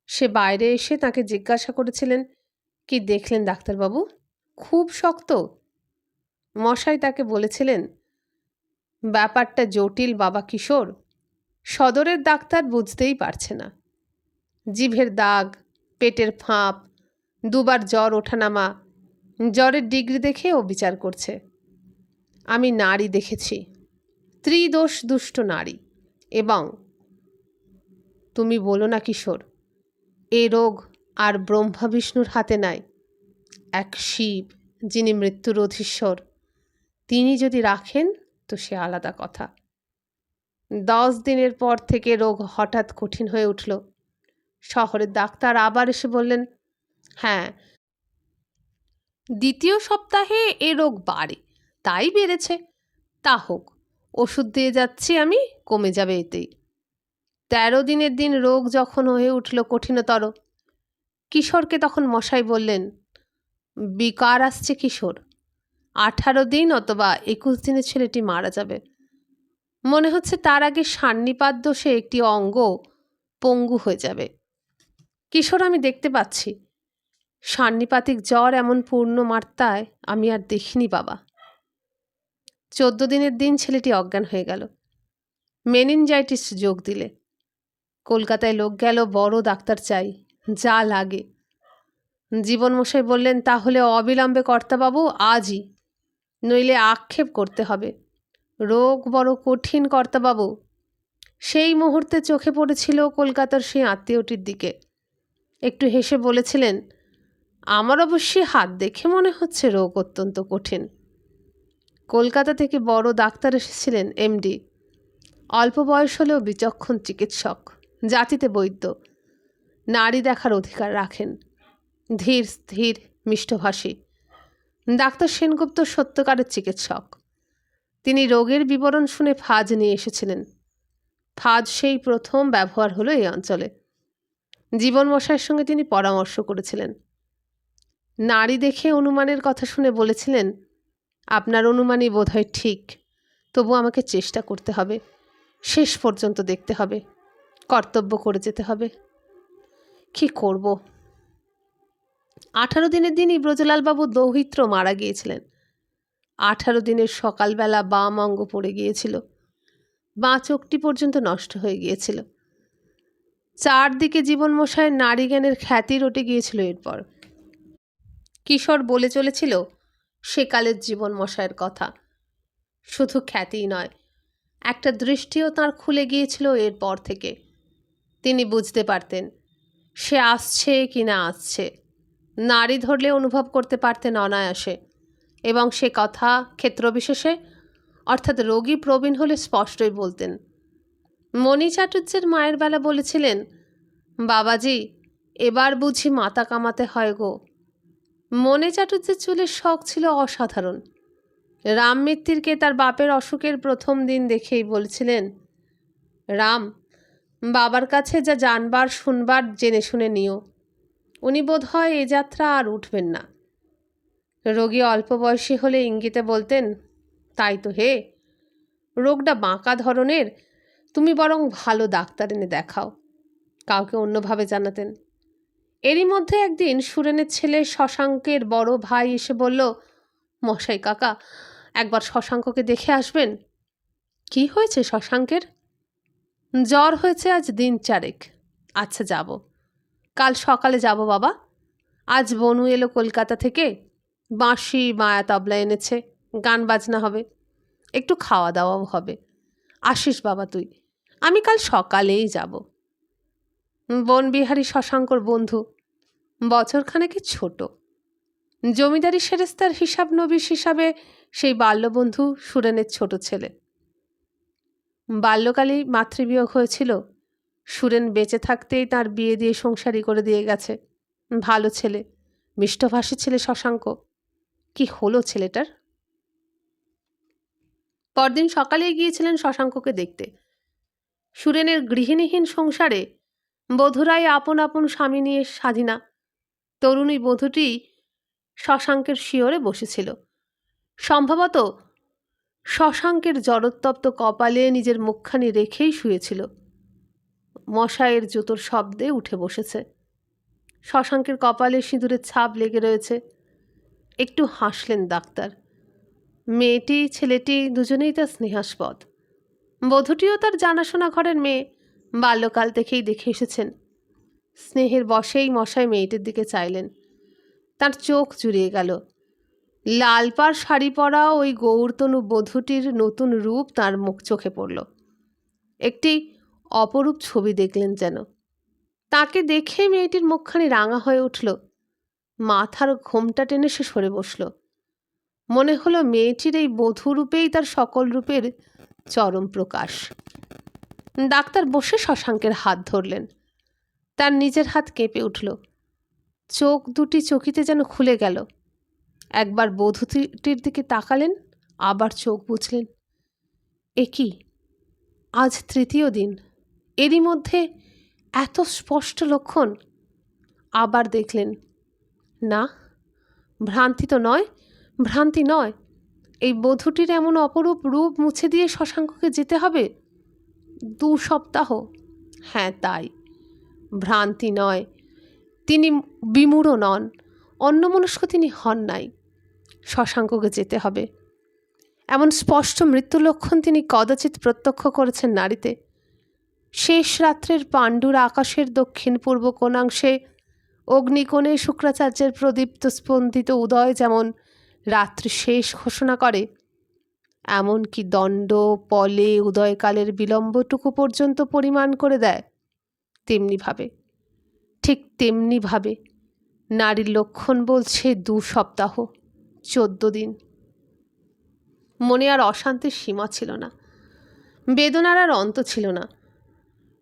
[SPEAKER 1] সে বাইরে এসে তাকে জিজ্ঞাসা করেছিলেন, কি দেখলেন ডাক্তারবাবু, খুব শক্ত? মশাই তাকে বলেছিলেন, ব্যাপারটা জটিল বাবা কিশোর, সদরের ডাক্তার বুঝতেই পারছে না। জিভের দাগ, পেটের ফাঁপ, দুবার জ্বর ওঠানামা, জ্বরের ডিগ্রি দেখে ও বিচার করছে। আমি নারী দেখেছি, ত্রিদোষ দুষ্ট নারী, এবং তুমি বলো না কিশোর, এ রোগ আর ব্রহ্মা বিষ্ণুর হাতে নাই। এক শিব, যিনি মৃত্যুর অধীশ্বর, তিনি যদি রাখেন তো সে আলাদা কথা। 10 দিনের পর থেকে রোগ হঠাৎ কঠিন হয়ে উঠল। শহরের ডাক্তার আবার এসে বললেন, হ্যাঁ, দ্বিতীয় সপ্তাহে এ রোগ বাড়ে, তাই বেড়েছে। তা হোক, ওষুধ দিয়ে যাচ্ছি আমি, কমে যাবে এতেই। 13 দিনের দিন রোগ যখন হয়ে উঠল কঠিনতর, কিশোরকে তখন মশাই বললেন, বিকার আসছে কিশোর, 18 দিন অথবা 21 দিনে ছেলেটি মারা যাবে। মনে হচ্ছে তার আগে সান্নিপাত দোষে একটি অঙ্গ পঙ্গু হয়ে যাবে। কিশোর, আমি দেখতে পাচ্ছি। সান্নিপাতিক জ্বর এমন পূর্ণ মাত্রায় আমি আর দেখিনি বাবা। 14 দিনের দিন ছেলেটি অজ্ঞান হয়ে গেল। মেনিনজাইটিস যোগ দিলে। কলকাতায় লোক গেল, বড় ডাক্তার চাই, যা লাগে। জীবনমশাই বললেন, তাহলে অবিলম্বে কর্তাবাবু, আজই, নইলে আক্ষেপ করতে হবে। রোগ বড় কঠিন কর্তাবাবু। সেই মুহূর্তে চোখে পড়েছিল কলকাতার সেই আত্মীয়টির দিকে। একটু হেসে বলেছিলেন, আমার অবশ্যই হাত দেখে মনে হচ্ছে রোগ অত্যন্ত কঠিন। কলকাতা থেকে বড় ডাক্তার এসেছিলেন, এমডি। অল্প বয়স হলেও বিচক্ষণ চিকিৎসক, জাতিতে বৈদ্য, নারী দেখার অধিকার রাখেন, ধীর স্থির মিষ্টভাষী। ডাক্তার সেনগুপ্ত সত্যকারের চিকিৎসক। তিনি রোগের বিবরণ শুনে ফাজ নিয়ে এসেছিলেন। ফাজ সেই প্রথম ব্যবহার হলো এই অঞ্চলে। জীবনমশাইয়ের সঙ্গে তিনি পরামর্শ করেছিলেন। নারী দেখে অনুমানের কথা শুনে বলেছিলেন, আপনার অনুমানই বোধহয় ঠিক, তবু আমাকে চেষ্টা করতে হবে, শেষ পর্যন্ত দেখতে হবে, কর্তব্য করে যেতে হবে। কি করব? 18 দিনের দিনই ব্রজলালবাবু দৌহিত্র মারা গিয়েছিলেন। 18 দিনের সকালবেলা বাম অঙ্গ পড়ে গিয়েছিল, বাঁ চোখটি পর্যন্ত নষ্ট হয়ে গিয়েছিল। চারদিকে জীবনমশায়ের নারী জ্ঞানের খ্যাতি রটে গিয়েছিল। এরপর কিশোর বলে চলেছিল সেকালের জীবনমশায়ের কথা। শুধু খ্যাতিই নয়, একটা দৃষ্টিও তাঁর খুলে গিয়েছিল এরপর থেকে। তিনি বুঝতে পারতেন সে আসছে কি না আসছে, নারী ধরলে অনুভব করতে পারতেন অনায়াসে, এবং সে কথা ক্ষেত্রবিশেষে, অর্থাৎ রোগী প্রবীণ হলে স্পষ্টই বলতেন। মণি চাটুর্যের মায়ের বেলা বলেছিলেন, বাবাজি, এবার বুঝি মাথা কামাতে হয় গো। মণি চাটুর্যের চুলের শখ ছিল অসাধারণ। রাম মিত্তিরকে তার বাপের অসুখের প্রথম দিন দেখেই বলছিলেন, রাম, বাবার কাছে যা জানবার শুনবার জেনে শুনে নিও, উনি বোধ হয় এ যাত্রা আর উঠবেন না। রোগী অল্প বয়সী হলে ইঙ্গিতে বলতেন, তাই তো হে, রোগটা বাঁকা ধরনের, তুমি বরং ভালো ডাক্তার এনে দেখাও। কাউকে অন্যভাবে জানাতেন। এরই মধ্যে একদিন সুরেনের ছেলে শশাঙ্কের বড় ভাই এসে বলল, মশাই কাকা, একবার শশাঙ্ককে দেখে আসবেন। কি হয়েছে শশাঙ্কের? জ্বর হয়েছে আজ দিন 4। আচ্ছা, যাব, কাল সকালে যাব বাবা। আজ বনু এলো কলকাতা থেকে, বাঁশি মায়া তবলা এনেছে, গান বাজনা হবে, একটু খাওয়া দাওয়াও হবে। আসিস বাবা তুই, আমি কাল সকালেই যাব। বনবিহারী শশাঙ্কর বন্ধু, বছরখানেকের ছোট। জমিদারি সেরেস্তার হিসাব নবিশ হিসাবে সেই বাল্যবন্ধু সুরেনের ছোট ছেলে। বাল্যকালেই মাতৃবিয়োগ হয়েছিল। সুরেন বেঁচে থাকতেই তার বিয়ে দিয়ে সংসারী করে দিয়ে গেছে। ভালো ছেলে, মিষ্টভাষী ছেলে শশাঙ্ক। কি হলো ছেলেটার? পরদিন সকালেই গিয়েছিলেন শশাঙ্ককে দেখতে। সুরেনের গৃহিণীহীন সংসারে বধূরাই আপন আপন স্বামী নিয়ে স্বাধীনা। তরুণী বধূটি শশাঙ্কের শিয়রে বসেছিল। সম্ভবত শশাঙ্কের জড়োত্তপ্ত কপালে নিজের মুখখানি রেখেই শুয়েছিল। মশায়ের জুতোর শব্দে উঠে বসেছে। শশাঙ্কের কপালে সিঁদুরের ছাপ লেগে রয়েছে। একটু হাসলেন ডাক্তার। মেয়েটি ছেলেটি দুজনেই তার স্নেহাস্পদ। বধূটিও তার জানাশোনা ঘরের মেয়ে, বাল্যকাল থেকেই দেখে এসেছেন। স্নেহের বশেই মশাই মেয়েটির দিকে চাইলেন। তার চোখ জুড়িয়ে গেল। লাল পাড় শাড়ি পরা ওই গৌরতনু বধূটির নতুন রূপ তার মুখ চোখে পড়ল। একটি অপরূপ ছবি দেখলেন যেন। তাকে দেখে মেয়েটির মুখখানি রাঙা হয়ে উঠল। মাথার ঘোমটা টেনে সে সরে বসল। মনে হলো মেয়েটির এই বধূরূপেই তার সকল রূপের চরম প্রকাশ। ডাক্তার বসে শশাঙ্কের হাত ধরলেন। তার নিজের হাত কেঁপে উঠল। চোখ দুটি চকিতে যেন খুলে গেল। একবার বধূটির দিকে তাকালেন, আবার চোখ বুঝলেন। এ কি, আজ তৃতীয় দিন, এরই মধ্যে এত স্পষ্ট লক্ষণ! আবার দেখলেন, না, ভ্রান্তি তো নয়, ভ্রান্তি নয়। এই বধূটির এমন অপরূপ রূপ মুছে দিয়ে শশাঙ্ককে যেতে হবে 2 সপ্তাহ। হ্যাঁ, তাই, ভ্রান্তি নয়। তিনি বিমূঢ় নন, অন্যমনস্ক তিনি হন নাই। শশাঙ্ককে যেতে হবে। এমন স্পষ্ট মৃত্যু লক্ষণ তিনি কদাচিৎ প্রত্যক্ষ করেছেন নারীতে। শেষ রাত্রের পাণ্ডুর আকাশের দক্ষিণ পূর্ব কোণাংশে অগ্নিকোণে শুক্রাচার্যের প্রদীপ্ত স্পন্দিত উদয় যেমন রাত্রি শেষ ঘোষণা করে, এমনকি দণ্ড পলে উদয়কালের বিলম্বটুকু পর্যন্ত পরিমাণ করে দেয়, তেমনিভাবে, ঠিক তেমনিভাবে নারীর লক্ষণ বলছে 2 সপ্তাহ, 14 দিন। মনে আর অশান্তির সীমা ছিল না, বেদনার আর অন্ত ছিল না।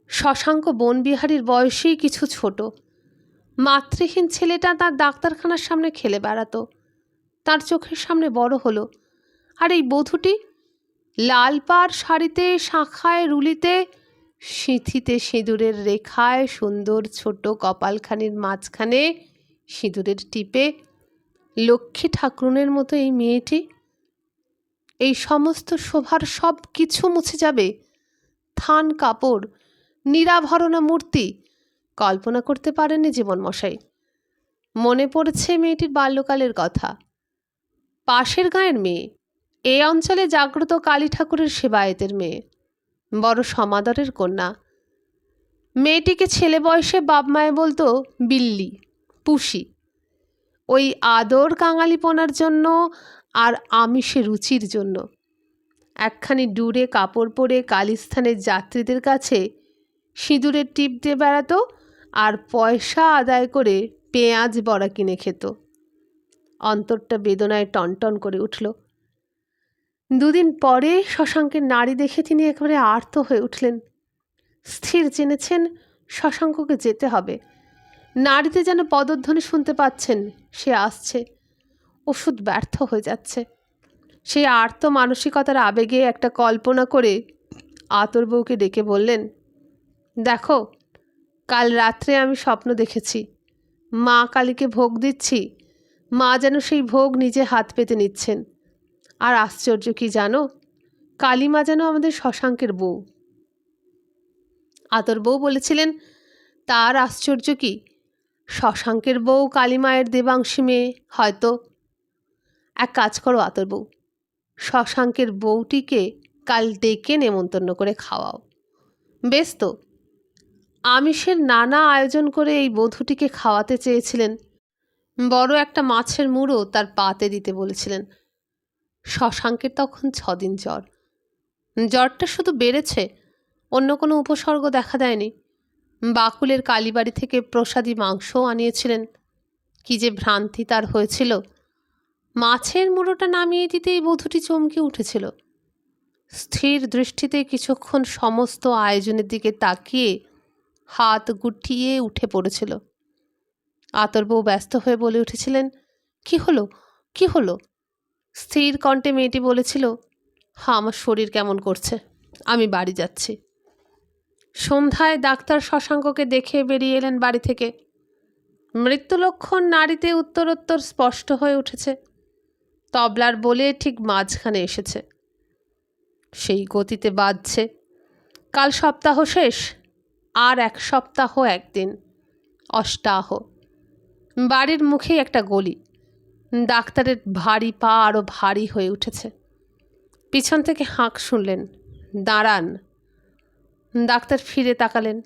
[SPEAKER 1] শশাঙ্ক বনবিহারীর বয়সেই কিছু ছোট। মাতৃহীন ছেলেটা তার ডাক্তারখানার সামনে খেলে বেড়াতো, তার চোখের সামনে বড় হলো। আর এই বধূটি লাল পাড় শাড়িতে, শাঁখায়, রুলিতে, সিঁথিতে সিঁদুরের রেখায়, সুন্দর ছোট কপালখানির মাঝখানে সিঁদুরের টিপে, লক্ষ্মী ঠাকুরনের মতো এই মেয়েটি। এই সমস্ত শোভার সব কিছু মুছে যাবে। থান কাপড়, নিরাভরণা মূর্তি কল্পনা করতে পারেনি জীবনমশাই। মনে পড়েছে মেয়েটির বাল্যকালের কথা। পাশের গাঁয়ের মেয়ে, এই অঞ্চলে জাগ্রত কালী ঠাকুরের সেবায়েতের মেয়ে, বড় সমাদরের কন্যা। মেয়েটিকে ছেলে বয়সে বাপ মায়ে বলতো বিল্লি, পুষি। ওই আদর কাঙালিপনার জন্য আর আমিষে রুচির জন্য একখানি ডুরে কাপড় পরে কালীস্থানের যাত্রীদের কাছে সিঁদুরের টিপ দিয়ে বেড়াতো আর পয়সা আদায় করে পেঁয়াজ বড়া কিনে খেত। অন্তরটা বেদনায় টনটন করে উঠল। 2 দিন পরে শশাঙ্কের নাড়ি দেখে তিনি একেবারে আর্ত হয়ে উঠলেন। স্থির জেনেছেন শশাঙ্ককে যেতে হবে। নাড়িতে যেন পদধ্বনি শুনতে পাচ্ছেন, সে আসছে। ওষুধ ব্যর্থ হয়ে যাচ্ছে। সেই আর্ত মানসিকতার আবেগে একটা কল্পনা করে আতর বউকে ডেকে বললেন, দেখো, কাল রাত্রে আমি স্বপ্ন দেখেছি, মা কালীকে ভোগ দিচ্ছি। মা যেন সেই ভোগ নিজে হাত পেতে নিচ্ছেন। আর আশ্চর্য কি জানো, কালী মা যেন আমাদের শশাঙ্কের বউ। আতর বউ বলেছিলেন, তার আশ্চর্য কি, শশাঙ্কের বউ কালী মায়ের দেবাংশী মেয়ে হয়তো। এক কাজ করো আতর বউ, শশাঙ্কের বউটিকে কাল ডেকে নেমন্তন্ন করে খাওয়াও। বেশ তো। আমিষের নানা আয়োজন করে এই বধূটিকে খাওয়াতে চেয়েছিলেন। বড় একটা মাছের মুড়ো তার পাতে দিতে বলেছিলেন। শশাঙ্কের তখন 6 দিন জ্বর। জ্বরটা শুধু বেড়েছে, অন্য কোনো উপসর্গ দেখা দেয়নি। বাকুলের কালীবাড়ি থেকে প্রসাদী মাংসও আনিয়েছিলেন। কি যে ভ্রান্তি তার হয়েছিল! মাছের মুড়োটা নামিয়ে দিতেই বধূটি চমকে উঠেছিল। স্থির দৃষ্টিতে কিছুক্ষণ সমস্ত আয়োজনের দিকে তাকিয়ে হাত গুটিয়ে উঠে পড়েছিল। আতরবউ ব্যস্ত হয়ে বলে উঠেছিলেন, কি হলো, কি হলো? স্থির কণ্ঠে মেয়েটি বলেছিল, আমার শরীর কেমন করছে, আমি বাড়ি যাচ্ছি। সন্ধ্যায় ডাক্তার শশাঙ্ককে দেখে বেরিয়ে এলেন বাড়ি থেকে। মৃত্যু লক্ষণ নাড়িতে উত্তরোত্তর স্পষ্ট হয়ে উঠেছে। তবলার বলে ঠিক মাঝখানে এসেছে, সেই গতিতে বাজছে। কাল সপ্তাহ শেষ, আর 1 সপ্তাহ 1 দিন, অষ্টাহ। বাড়ির মুখেই একটা গলি। ডাক্তারের ভারী পা আরও ভারী হয়ে উঠেছে। পিছন থেকে হাঁক শুনলেন, দাঁড়ান। ডাক্তার ফিরে তাকালেন,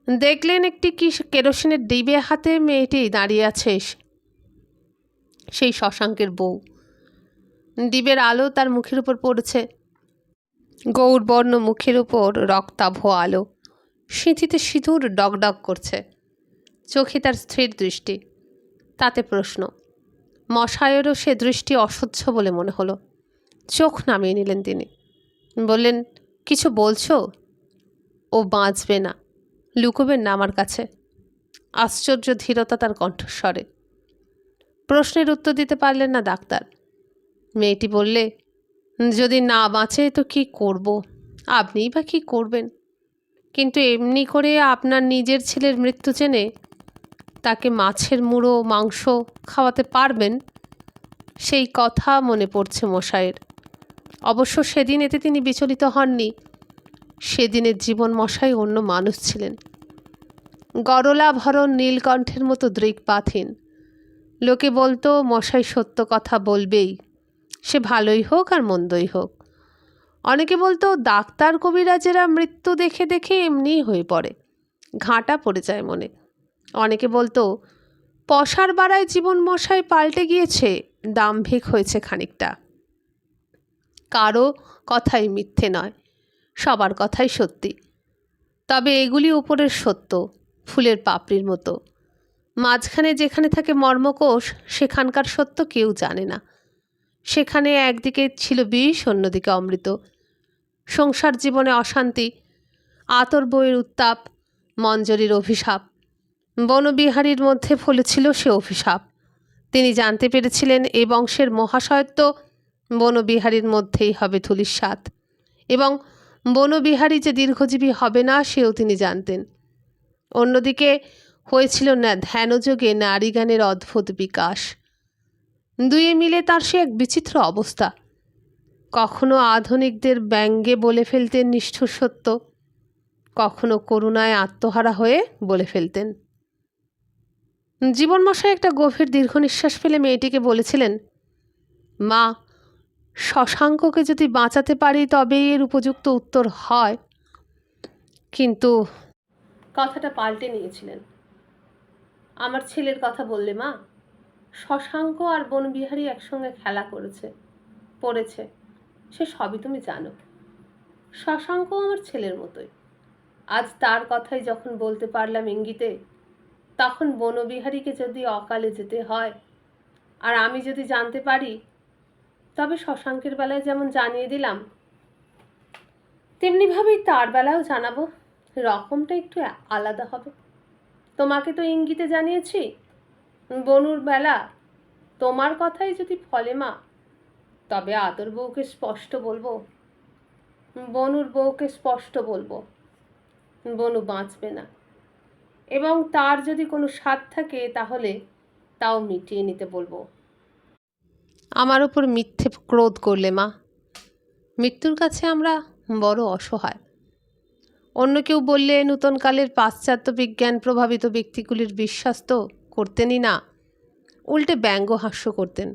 [SPEAKER 1] দেখলেন একটি কি কেরোসিনের ডিবে হাতে মেয়েটি দাঁড়িয়ে আছে, সেই শশাঙ্কের বউ। ডিবের আলো তার মুখের উপর পড়েছে। গৌরবর্ণ মুখের উপর রক্তাভ আলো, সিঁথিতে সিঁদুর ডগডগ করছে। চোখে তার স্থির দৃষ্টি, তাতে প্রশ্ন। মশায়েরও সে দৃষ্টি অসহ্য বলে মনে হলো। চোখ নামিয়ে নিলেন তিনি। বললেন, কিছু বলছো? ও বাঁচবে না, লুকোবেন না আমার কাছে। আশ্চর্য ধীরতা তার কণ্ঠস্বরে। প্রশ্নের উত্তর দিতে পারলেন না ডাক্তার। মেয়েটি বললে, যদি না বাঁচে তো কি করব? আপনিই বা কী করবেন? কিন্তু এমনি করে আপনার নিজের ছেলের মৃত্যু জেনে তাকে মাছের মুড়ো মাংস খাওয়াতে পারবেন? সেই কথা মনে পড়ছে মশায়ের। অবশ্য সেদিন এতে তিনি বিচলিত হননি। সেদিনের জীবন মশাই অন্য মানুষ ছিলেন। গরলা ভরণ নীলকণ্ঠের মতো দৃকপাতহীন। লোকে বলতো, মশাই সত্য কথা বলবেই, সে ভালোই হোক আর মন্দই হোক। অনেকে বলতো, ডাক্তার কবিরাজেরা মৃত্যু দেখে দেখে এমনিই হয়ে পড়ে, ঘাঁটা পড়ে যায় মনে। অনেকে বলতো, পশার বাড়ায় জীবন মশাই পাল্টে গিয়েছে, দাম্ভিক হয়েছে খানিকটা। কারো কথাই মিথ্যে নয়, সবার কথাই সত্যি। তবে এগুলি উপরের সত্য, ফুলের পাপড়ির মতো। মাঝখানে যেখানে থাকে মর্মকোষ, সেখানকার সত্য কেউ জানে না। সেখানে একদিকে ছিল বিষ, অন্যদিকে অমৃত। সংসার জীবনে অশান্তি, আতর বইয়ের উত্তাপ, মঞ্জরির অভিশাপ। বনবিহারীর মধ্যে ফলেছিল সে অভিশাপ। তিনি জানতে পেরেছিলেন এ বংশের মহাশয়ত্ব বনবিহারীর মধ্যেই হবে ধূলিসাৎ, এবং বনবিহারী যে দীর্ঘজীবী হবে না সেও তিনি জানতেন। অন্যদিকে হয়েছিল না ধ্যানযোগে নারীগানের অদ্ভুত বিকাশ। দুয়ে মিলে তার সে এক বিচিত্র অবস্থা। কখনো আধুনিকদের ব্যঙ্গে বলে ফেলতেন নিষ্ঠুর সত্য, কখনো করুণায় আত্মহারা হয়ে বলে ফেলতেন। জীবনমশাই একটা গভীর দীর্ঘ নিঃশ্বাস ফেলে মেয়েটিকে বলেছিলেন, মা, শশাঙ্ককে যদি বাঁচাতে পারি তবেই এর উপযুক্ত উত্তর হয়। কিন্তু কথাটা পাল্টে নিয়েছিলেন। আমার ছেলের কথা বললে মা? শশাঙ্ক আর বনবিহারী একসঙ্গে খেলা করেছে, পড়েছে, সে সবই তুমি জানো। শশাঙ্ক আমার ছেলের মতোই। আজ তার কথাই যখন বলতে পারলাম ইঙ্গিতে, তখন বনবিহারীকে যদি অকালে যেতে হয় আর আমি যদি জানতে পারি, তবে শশাঙ্কের বেলায় যেমন জানিয়ে দিলাম, তেমনিভাবেই তার বেলায়ও জানাবো। রকমটা একটু আলাদা হবে। তোমাকে তো ইঙ্গিতে জানিয়েছি, বনুর বেলা তোমার কথাই যদি ফলে মা, তবে আদর বউকে স্পষ্ট বলবো, বনুর বউকে স্পষ্ট বলবো, বনু বাঁচবে না, এবং তার যদি কোনো স্বাদ থাকে তাহলে তাও মিটিয়ে নিতে বলবো। আমার ওপর মিথ্যে ক্রোধ করলে মা। মৃত্যুর কাছে আমরা বড় অসহায়। অন্য কেউ বললে নূতনকালের পাশ্চাত্য বিজ্ঞান প্রভাবিত ব্যক্তিগুলির বিশ্বাস তো করতেনই না, উল্টে ব্যঙ্গ হাস্য করতেন।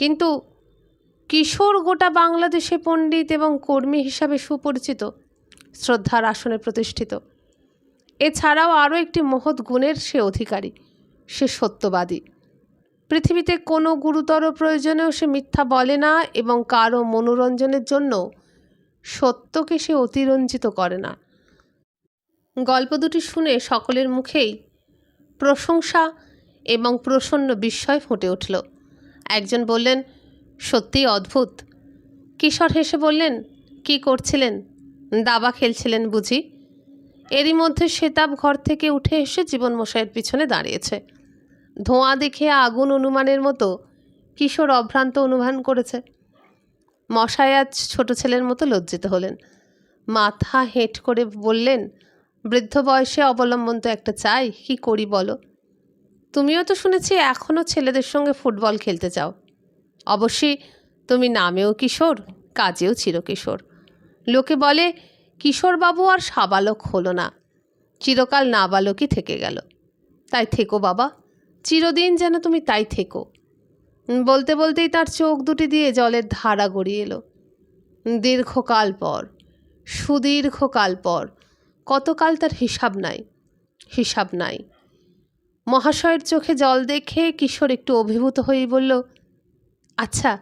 [SPEAKER 1] কিন্তু কিশোর গোটা বাংলাদেশে পণ্ডিত এবং কর্মী হিসাবে সুপরিচিত, শ্রদ্ধার আসনে প্রতিষ্ঠিত। এছাড়াও আরও একটি মহৎ গুণের সে অধিকারী, সে সত্যবাদী। পৃথিবীতে কোনো গুরুতর প্রয়োজনেও সে মিথ্যা বলে না, এবং কারও মনোরঞ্জনের জন্য সত্যকে সে অতিরঞ্জিত করে না। গল্প দুটি শুনে সকলের মুখেই প্রশংসা এবং প্রসন্ন বিস্ময় ফুটে উঠল। একজন বললেন, সত্যিই অদ্ভুত। কিশোর হেসে বললেন, কি করছিলেন? দাবা খেলছিলেন বুঝি? এরই মধ্যে শেতাব ঘর থেকে উঠে এসে জীবন মশাইয়ের পিছনে দাঁড়িয়েছে। ধোঁয়া দেখে আগুন অনুমানের মতো কিশোর অভ্রান্ত অনুমান করেছে। মশাই আজ ছোট ছেলের মতো লজ্জিত হলেন। মাথা হেঁট করে বললেন, বৃদ্ধ বয়সে অবলম্বন তো একটা চাই, কি করি বলো? তুমিও তো শুনেছি এখনও ছেলেদের সঙ্গে ফুটবল খেলতে চাও। অবশ্যই তুমি নামেও কিশোর, কাজেও চিরকিশোর। লোকে বলে কিশোরবাবু আর সাবালক হলো না, চিরকাল নাবালকই থেকে গেল। তাই থেকো বাবা, চিরদিন যেন তুমি তাই থেকো। বলতে বলতেই তার চোখ দুটি দিয়ে জলের ধারা গড়িয়ে এলো। দীর্ঘকাল পর, সুদীর্ঘকাল পর, কতকাল তার হিসাব নাই। মহাশয়ের চোখে জল দেখে কিশোর একটু অভিভূত হয়েই বলল, আচ্ছা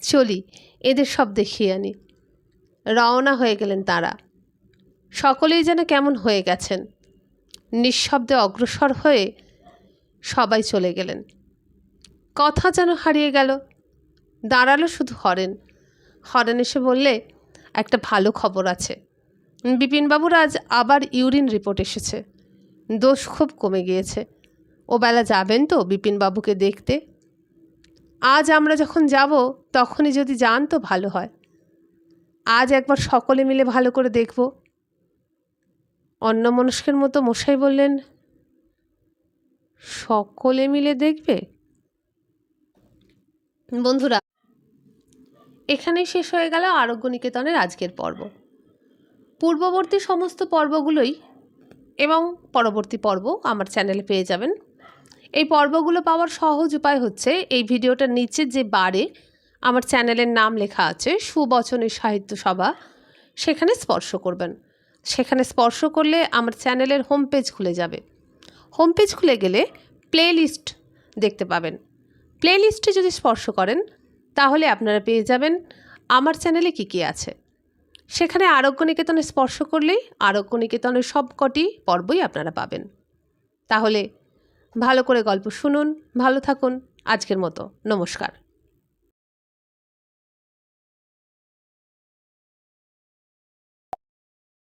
[SPEAKER 1] চলি, এদের সব দেখিয়ে আনি। রওনা হয়ে গেলেন তাঁরা। সকলেই যেন কেমন হয়ে গেছেন। নিঃশব্দে অগ্রসর হয়ে সবাই চলে গেলেন। কথা যেন হারিয়ে গেল। দাঁড়ালো শুধু হরেন এসে বললে, একটা ভালো খবর আছে। বিপিনবাবুর আজ আবার ইউরিন রিপোর্ট এসেছে। দোষ খুব কমে গিয়েছে। ও বেলা যাবেন তো বিপিনবাবুকে দেখতে? আজ আমরা যখন যাব তখনই যদি যান তো ভালো হয়। আজ একবার সকলে মিলে ভালো করে দেখব। অন্যমনস্কের মতো মশাই বললেন, সকলে মিলে দেখবে? বন্ধুরা, এখানেই শেষ হয়ে গেল আরোগ্য নিকেতনের আজকের পর্ব। পূর্ববর্তী সমস্ত পর্বগুলোই এবং পরবর্তী পর্ব আমার চ্যানেলে পেয়ে যাবেন। এই পর্বগুলো পাওয়ার সহজ উপায় হচ্ছে এই ভিডিওটার নিচে যে বারে আমার চ্যানেলের নাম লেখা আছে সুবচনের সাহিত্য সভা, সেখানে স্পর্শ করবেন। সেখানে স্পর্শ করলে আমার চ্যানেলের হোম পেজ খুলে যাবে। হোম পেজ খুলে গেলে প্লে লিস্ট দেখতে পাবেন। প্লে লিস্টে যদি স্পর্শ করেন তাহলে আপনারা পেয়ে যাবেন আমার চ্যানেলে কী আছে। সেখানে আরোগ্য নিকেতনে স্পর্শ করলেই আরোগ্য নিকেতনের সবকটি পর্বই আপনারা পাবেন। তাহলে ভালো করে গল্প শুনুন, ভালো থাকুন। আজকের মতো নমস্কার।